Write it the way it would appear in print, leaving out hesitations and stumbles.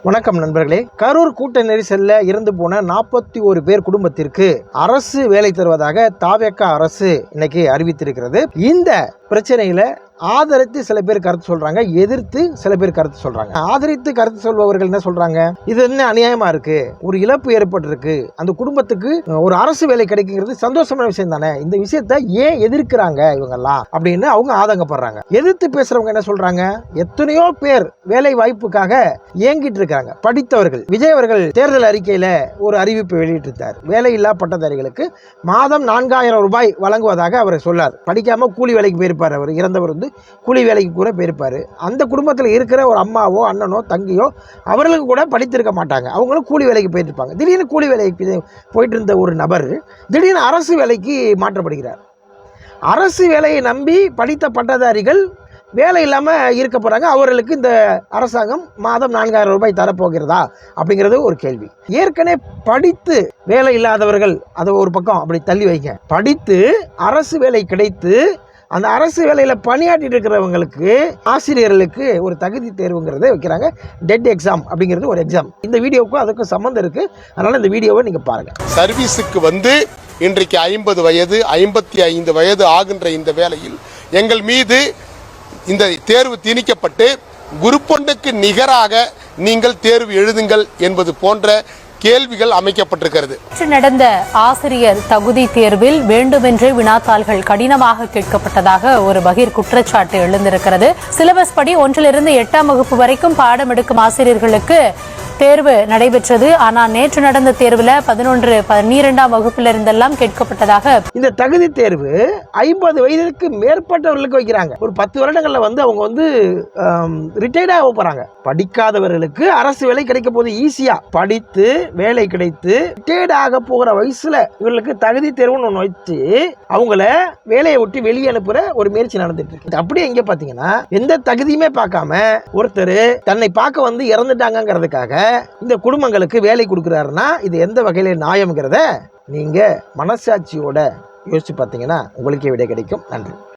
வணக்கம் நண்பர்களே. கரூர் கூட்ட நெரிசல்ல இறந்து போன 41 பேர் குடும்பத்திற்கு அரசு வேலை தருவதாக தாவேக அரசு இன்னைக்கு அறிவித்திருக்கிறது. இந்த பிரச்சனையில ஆதரித்து சில பேர் கருத்து சொல்றாங்க, எதிர்த்து சில பேர் கருத்து சொல்றாங்க. ஆதரித்து கருத்து சொல்பவர்கள் என்ன சொல்றாங்க, இது என்ன அநியாயமா இருக்கு, ஒரு இழப்பு ஏற்பட்டிருக்கு, அந்த குடும்பத்துக்கு ஒரு அரசு வேலை கிடைக்குங்கிறது சந்தோஷமான விஷயம் தானே, இந்த விஷயத்தை ஏன் எதிர்க்கிறாங்க இவங்கெல்லாம் அப்படின்னு அவங்க ஆதங்கப்படுறாங்க. எதிர்த்து பேசுறவங்க என்ன சொல்றாங்க, எத்தனையோ பேர் வேலை வாய்ப்புக்காக ஏங்கிட்டு இருக்காங்க, படித்தவர்கள். விஜய் அவர்கள் தேர்தல் அறிக்கையில ஒரு அறிவிப்பு வெளியிட்டிருந்தார். வேலையில்லா பட்டதாரிகளுக்கு மாதம் 4000 ரூபாய் வழங்குவதாக அவர் சொல்லார். படிக்காம கூலி வேலைக்கு போயிருப்பார். அவர் இறந்தவர் கூலி வேலைக்கு கூட போயிருப்பாரு. அந்த குடும்பத்தில் இருக்கிற ஒரு அம்மாவோ அண்ணனோ தங்கியோ அவர்களுக்கு கூட படித்திருக்க மாட்டாங்க, அவங்களும் கூலி வேலைக்கு போயிட்டு இருப்பாங்க. திடீர்னு கூலி வேலைக்கு போயிட்டு இருந்த ஒரு நபர் திடீர்னு அரசு வேலைக்கு மாற்றப்படுகிறார். அரசு வேலையை நம்பி படித்த பட்டதாரிகள் வேலை இல்லாமல் இருக்க போகிறாங்க. அவர்களுக்கு இந்த அரசாங்கம் மாதம் 4000 ரூபாய் தரப்போகிறதா அப்படிங்கிறது ஒரு கேள்வி. ஏற்கனவே படித்து வேலை இல்லாதவர்கள் அதை ஒரு பக்கம் அப்படி தள்ளி வைங்க. படித்து அரசு வேலை கிடைத்து அந்த அரசு வேலையில் பணியாற்றிட்டு இருக்கிறவங்களுக்கு, ஆசிரியர்களுக்கு ஒரு தகுதி தேர்வுங்கிறத வைக்கிறாங்க. டெட் எக்ஸாம் அப்படிங்கிறது ஒரு எக்ஸாம். இந்த வீடியோவுக்கும் அதுக்கும் சம்மந்தம் இருக்கு. அதனால இந்த வீடியோவை நீங்க பாருங்க. சர்வீஸுக்கு வந்து இன்றைக்கு 50 வயது 55 வயது ஆகின்ற இந்த வேளையில் எங்கள் மீது இந்த தேர்வு திணிக்கப்பட்டு குரூப் 1க்கு நிகராக நீங்கள் தேர்வு எழுதுங்கள் என்பது போன்ற கேள்விகள் அமைக்கப்பட்டிருக்கிறது. நடந்த ஆசிரியர் தகுதி தேர்வில் வேண்டுமென்றே வினாத்தாள்கள் கடினமாக கேட்கப்பட்டதாக ஒரு பகீர் குற்றச்சாட்டு எழுந்திருக்கிறது. சிலபஸ் படி 1லிருந்து 8ஆம் வகுப்பு வரைக்கும் பாடம் எடுக்கும் ஆசிரியர்களுக்கு தேர்வு நடைபெற்றது. ஆனால் நேற்று நடந்த தேர்வில் 11, 12ஆம் வகுப்புல இருந்தெல்லாம் கேட்கப்பட்டதாக. இந்த தகுதி தேர்வு 50 வயதுக்கு மேற்பட்டவர்களுக்கு வைக்கிறாங்க. ஒரு 10 வருடங்கள்ல அவங்க ரிட்டையர்ட் ஆக போறாங்க. படிக்காதவர்களுக்கு அரசு வேலை கிடைக்க போது ஈஸியா படித்து வேலை கிடைத்து ரிட்டையர்ட் ஆக போகிற வயசுல இவர்களுக்கு தகுதி தேர்வுன்னு ஒன்று வச்சு அவங்கள வேலையை விட்டு வெளியே அனுப்புற ஒரு முயற்சி நடந்துட்டு இருக்கு. அப்படியே எங்க பாத்தீங்கன்னா எந்த தகுதியுமே பார்க்காம ஒருத்தர் தன்னை பார்க்க வந்து இறந்துட்டாங்கிறதுக்காக இந்த குடும்பங்களுக்கு வேலை கொடுக்கிறாருன்னா இது எந்த வகையில நியாயம்ங்கிறத நீங்க மனசாட்சியோட யோசிச்சு பார்த்தீங்கன்னா உங்களுக்கே விடை கிடைக்கும். நன்றி.